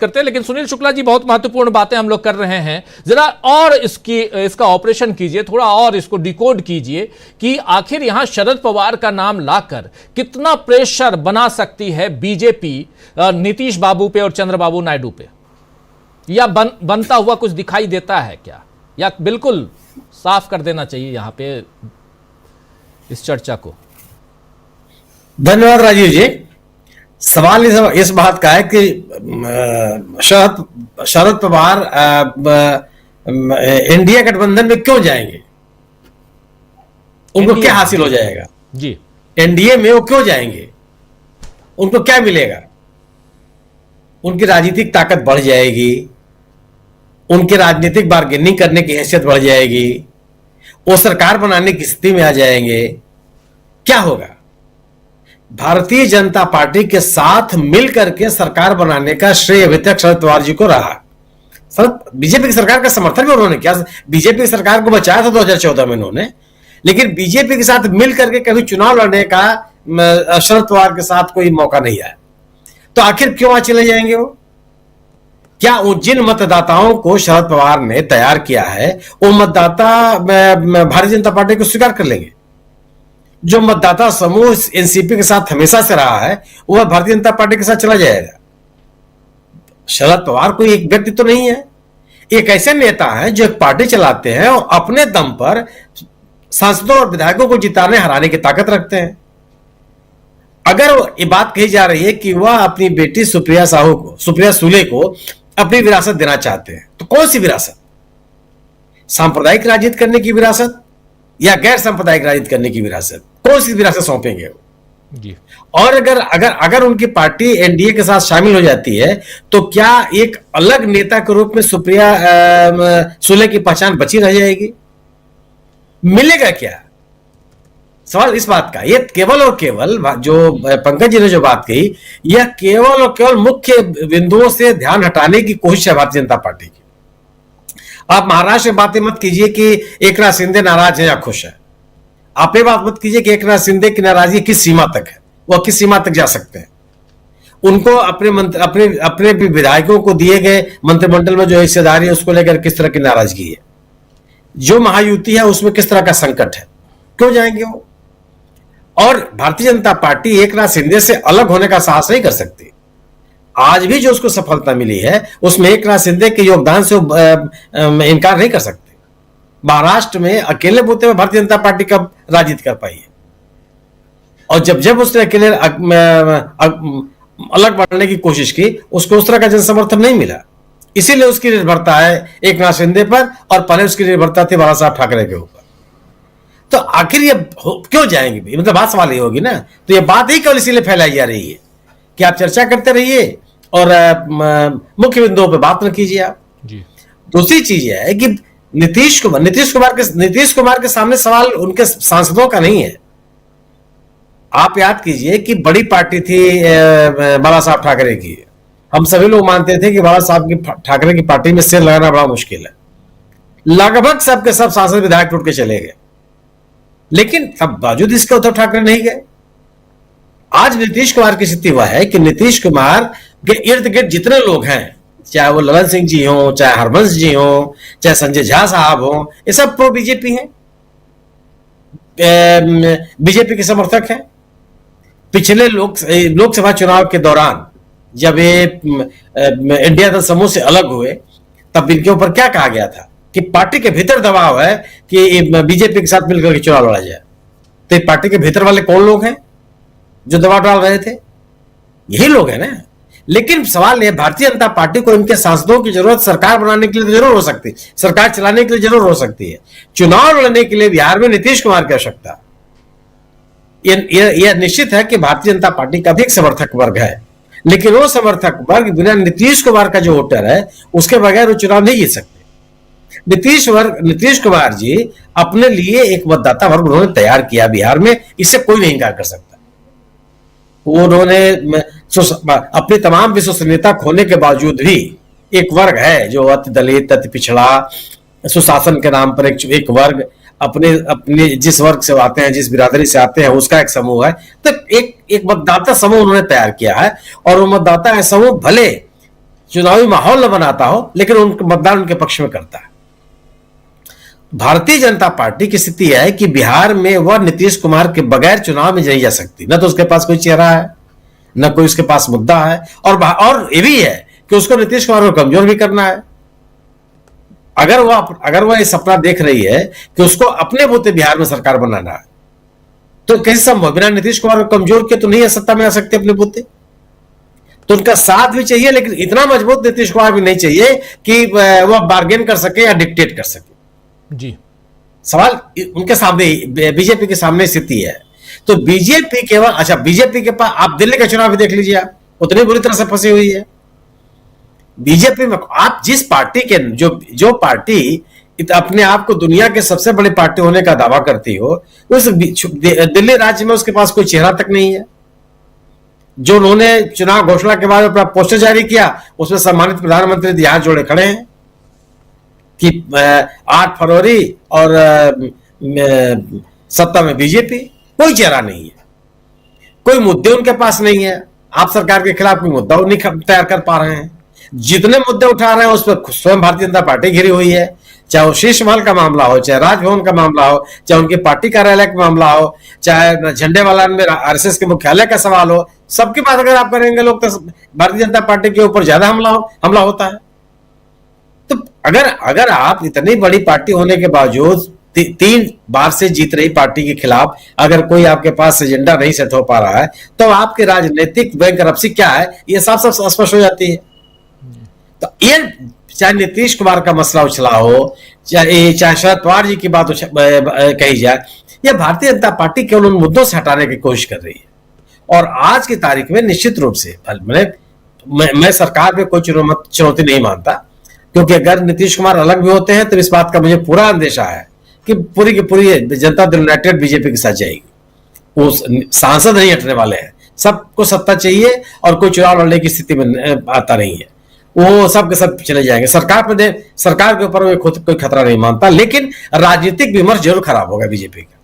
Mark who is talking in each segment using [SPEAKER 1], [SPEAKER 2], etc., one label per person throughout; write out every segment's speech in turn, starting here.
[SPEAKER 1] करते हैं। लेकिन सुनील शुक्ला जी, बहुत महत्वपूर्ण बातें हम लोग कर रहे हैं, जरा और इसका ऑपरेशन कीजिए, थोड़ा और इसको डिकोड कीजिए कि आखिर यहां शरद पवार का नाम लाकर कितना प्रेशर बना सकती है बीजेपी नीतीश बाबू पे और चंद्रबाबू नायडू पे, या बनता हुआ कुछ दिखाई देता है क्या, या बिल्कुल साफ कर देना चाहिए यहां पे इस चर्चा को।
[SPEAKER 2] धन्यवाद राजीव जी। सवाल इस बात का है कि शरद पवार इंडिया गठबंधन में क्यों जाएंगे, उनको क्या हासिल हो जाएगा
[SPEAKER 1] जी,
[SPEAKER 2] एनडीए में वो क्यों जाएंगे, उनको क्या मिलेगा, उनकी राजनीतिक ताकत बढ़ जाएगी, उनकी राजनीतिक बार्गेनिंग करने की हैसियत बढ़ जाएगी, वो सरकार बनाने की स्थिति में आ जाएंगे, क्या होगा। भारतीय जनता पार्टी के साथ मिलकर के सरकार बनाने का श्रेय अभी तक शरद पवार जी को रहा। बीजेपी की सरकार का समर्थन भी उन्होंने किया, बीजेपी की सरकार को बचाया था 2014 में उन्होंने, लेकिन बीजेपी के साथ मिलकर के कभी चुनाव लड़ने का शरद पवार के साथ कोई मौका नहीं आया। तो आखिर क्यों वहां चले जाएंगे वो? क्या जिन मतदाताओं को शरद पवार ने तैयार किया है वो मतदाता भारतीय जनता पार्टी को स्वीकार कर लेंगे? जो मतदाता समूह एनसीपी के साथ हमेशा से रहा है वह भारतीय जनता पार्टी के साथ चला जाएगा। शरद पवार कोई एक व्यक्ति तो नहीं है, एक ऐसे नेता है जो एक पार्टी चलाते हैं और अपने दम पर सांसदों और विधायकों को जिताने हराने की ताकत रखते हैं। अगर ये बात कही जा रही है कि वह अपनी बेटी सुप्रिया सुले को अपनी विरासत देना चाहते हैं, तो कौन सी विरासत? सांप्रदायिक राजनीति करने की विरासत या गैर सांप्रदायिक राजनीति करने की विरासत? कौन सी विरासत सौंपेंगे वो जी? और अगर उनकी पार्टी एनडीए के साथ शामिल हो जाती है तो क्या एक अलग नेता के रूप में सुप्रिया सुले की पहचान बची रह जाएगी? मिलेगा क्या? सवाल इस बात का, ये केवल और केवल जो पंकज जी ने जो बात कही, यह केवल और केवल मुख्य बिंदुओं से ध्यान हटाने की कोशिश है भारतीय जनता पार्टी की। आप महाराष्ट्र में बातें मत कीजिए कि एकनाथ शिंदे नाराज है या खुश है। आप ये बात मत कीजिए कि एकनाथ शिंदे की नाराजगी किस सीमा तक है, वह किस सीमा तक जा सकते हैं। उनको अपने विधायकों को दिए गए मंत्रिमंडल में जो हिस्सेदारी है उसको लेकर किस तरह की नाराजगी है, जो महायुति है उसमें किस तरह का संकट है, क्यों जाएंगे वो? और भारतीय जनता पार्टी एकनाथ शिंदे से अलग होने का साहस नहीं कर सकती। आज भी जो उसको सफलता मिली है उसमें एकनाथ शिंदे के योगदान से इनकार नहीं कर सकते। महाराष्ट्र में अकेले बूते में भारतीय जनता पार्टी कब राजनीति कर पाई है, और जब उसने अकेले अलग बढ़ने की कोशिश की उसको उस तरह का जन समर्थन नहीं मिला। इसीलिए उसकी निर्भरता है एकनाथ शिंदे पर, और पहले उसकी निर्भरता थी बाला साहब ठाकरे के ऊपर। तो आखिर ये क्यों जाएंगे? मतलब बात सवाल ये होगी ना। तो ये बात ही केवल इसीलिए फैलाई जा रही है कि आप चर्चा करते रहिए और मुख्य बिंदुओं पे बात न कीजिए आप जी। दूसरी चीज है कि नीतीश कुमार के सामने सवाल उनके सांसदों का नहीं है। आप याद कीजिए कि बड़ी पार्टी थी बाला साहब ठाकरे की। हम सभी लोग मानते थे कि बाला साहब ठाकरे की पार्टी में सिर लगाना बड़ा मुश्किल है। लगभग सबके सब सांसद विधायक टूट के चले गए, लेकिन तब बावजूद इसके उद्धव ठाकरे नहीं गए। आज नीतीश कुमार की स्थिति वह है कि नीतीश कुमार के इर्द गिर्द जितने लोग हैं, चाहे वो ललन सिंह जी हो, चाहे हरबंस जी हो, चाहे संजय झा साहब हो, ये सब प्रो बीजेपी हैं, बीजेपी के समर्थक हैं। पिछले लोकसभा चुनाव के दौरान जब ये इंडिया दल समूह से अलग हुए तब इनके ऊपर क्या कहा गया था कि पार्टी के भीतर दबाव है कि बीजेपी के साथ मिलकर के चुनाव लड़ा जाए। तो पार्टी के भीतर वाले कौन लोग हैं जो दबाव डाल रहे थे? यही लोग हैं ना। लेकिन सवाल यह, भारतीय जनता पार्टी को इनके सांसदों की जरूरत सरकार बनाने के लिए तो जरूर हो सकती है, सरकार चलाने के लिए जरूर हो सकती है। चुनाव लड़ने के लिए बिहार में नीतीश कुमार की आवश्यकता, यह निश्चित है कि भारतीय जनता पार्टी का भी एक समर्थक वर्ग है, लेकिन वो समर्थक वर्ग बिना नीतीश कुमार का जो वोटर है उसके बगैर वो चुनाव नहीं जीत सकते। नीतीश कुमार जी अपने लिए एक मतदाता वर्ग उन्होंने तैयार किया बिहार में, इससे कोई नहीं इनकार कर सकता। उन्होंने अपनी तमाम विश्वसनीयता खोने के बावजूद भी एक वर्ग है जो अति दलित, अति पिछड़ा, सुशासन के नाम पर एक वर्ग, अपने जिस वर्ग से आते हैं, जिस बिरादरी से आते हैं उसका एक समूह है। तो एक मतदाता समूह उन्होंने तैयार किया है, और वो मतदाता समूह भले चुनावी माहौल न बनाता हो, लेकिन उनका मतदान उनके पक्ष में करता है। भारतीय जनता पार्टी की स्थिति है कि बिहार में वह नीतीश कुमार के बगैर चुनाव में नहीं जा सकती। न तो उसके पास कोई चेहरा है, न कोई उसके पास मुद्दा है, और ये भी है कि उसको नीतीश कुमार को कमजोर भी करना है। अगर वह ये सपना देख रही है कि उसको अपने बूते बिहार में सरकार बनाना है, तो कैसे संभव? बिना नीतीश कुमार को कमजोर के तो नहीं सत्ता में आ सकते अपने बूते। तो उनका साथ भी चाहिए, लेकिन इतना मजबूत नीतीश कुमार भी नहीं चाहिए कि वह बार्गेन कर सके या डिक्टेट कर सके।
[SPEAKER 1] जी,
[SPEAKER 2] सवाल उनके सामने, बीजेपी के सामने स्थिति है। तो बीजेपी केवल, अच्छा बीजेपी के पास, आप दिल्ली का चुनाव भी देख लीजिए, आप उतनी बुरी तरह से फंसी हुई है बीजेपी में। आप जिस पार्टी के जो पार्टी अपने आप को दुनिया के सबसे बड़ी पार्टी होने का दावा करती हो, उस दिल्ली राज्य में उसके पास कोई चेहरा तक नहीं है। जो उन्होंने चुनाव घोषणा के बाद अपना पोस्टर जारी किया, उसमें सम्मानित प्रधानमंत्री हाथ जोड़े खड़े हैं कि 8 फरवरी और सत्ता में बीजेपी। कोई चेहरा नहीं है, कोई मुद्दे उनके पास नहीं है। आप सरकार के खिलाफ कोई मुद्दा नहीं तैयार कर पा रहे हैं। जितने मुद्दे उठा रहे हैं उस पर स्वयं भारतीय जनता पार्टी घिरी हुई है, चाहे वो शीश महल का मामला हो, चाहे राजभवन का मामला हो, चाहे उनके पार्टी कार्यालय का मामला हो, चाहे झंडे वाला में आरएसएस के मुख्यालय का सवाल हो। सबकी बात अगर आप करेंगे लोग, तो भारतीय जनता पार्टी के ऊपर ज्यादा हमला होता है। तो अगर आप इतनी बड़ी पार्टी होने के बावजूद 3 बार से जीत रही पार्टी के खिलाफ अगर कोई आपके पास एजेंडा नहीं सेट हो पा रहा है, तो आपके राजनीतिक बैंकरप्सी क्या है, ये साफ साफ स्पष्ट हो जाती है। तो ये चाहे नीतीश कुमार का मसला उछला हो, चाहे शरद पवार जी की बात कही जाए, यह भारतीय जनता पार्टी केवल उन मुद्दों से हटाने की कोशिश कर रही है। और आज की तारीख में निश्चित रूप से मैं सरकार पे कोई चुनौती नहीं मानता, क्योंकि अगर नीतीश कुमार अलग भी होते हैं तो इस बात का मुझे पूरा अंदेशा है कि पूरी की पूरी जनता दल यूनाइटेड बीजेपी के साथ जाएगी। वो सांसद नहीं हटने वाले हैं, सबको सत्ता चाहिए और कोई चुनाव लड़ने की स्थिति में आता नहीं है। वो सब के सब चले जाएंगे। सरकार के ऊपर कोई खतरा नहीं मानता, लेकिन राजनीतिक विमर्श जरूर खराब होगा बीजेपी का।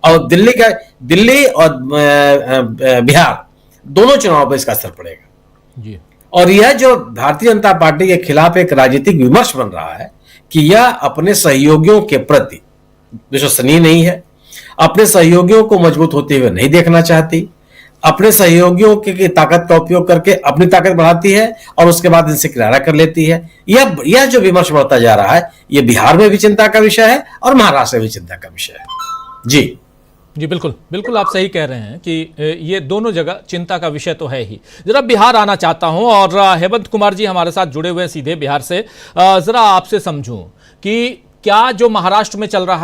[SPEAKER 2] और दिल्ली और बिहार दोनों चुनाव पर इसका असर पड़ेगा
[SPEAKER 1] जी।
[SPEAKER 2] और यह जो भारतीय जनता पार्टी के खिलाफ एक राजनीतिक विमर्श बन रहा है कि यह अपने सहयोगियों के प्रति विश्वसनीय नहीं है, अपने सहयोगियों को मजबूत होते हुए नहीं देखना चाहती, अपने सहयोगियों की ताकत का उपयोग करके अपनी ताकत बढ़ाती है और उसके बाद इनसे किनारा कर लेती है। यह जो विमर्श बढ़ता जा रहा है, यह बिहार में भी चिंता का विषय है और महाराष्ट्र में भी चिंता का विषय है। जी
[SPEAKER 1] जी, बिल्कुल बिल्कुल, आप सही कह रहे हैं कि ये दोनों जगह चिंता का विषय तो है ही। जरा बिहार आना चाहता हूं और हेमंत कुमार जी हमारे साथ जुड़े हुए हैं सीधे बिहार से। जरा आपसे समझूं कि क्या जो महाराष्ट्र में चल रहा है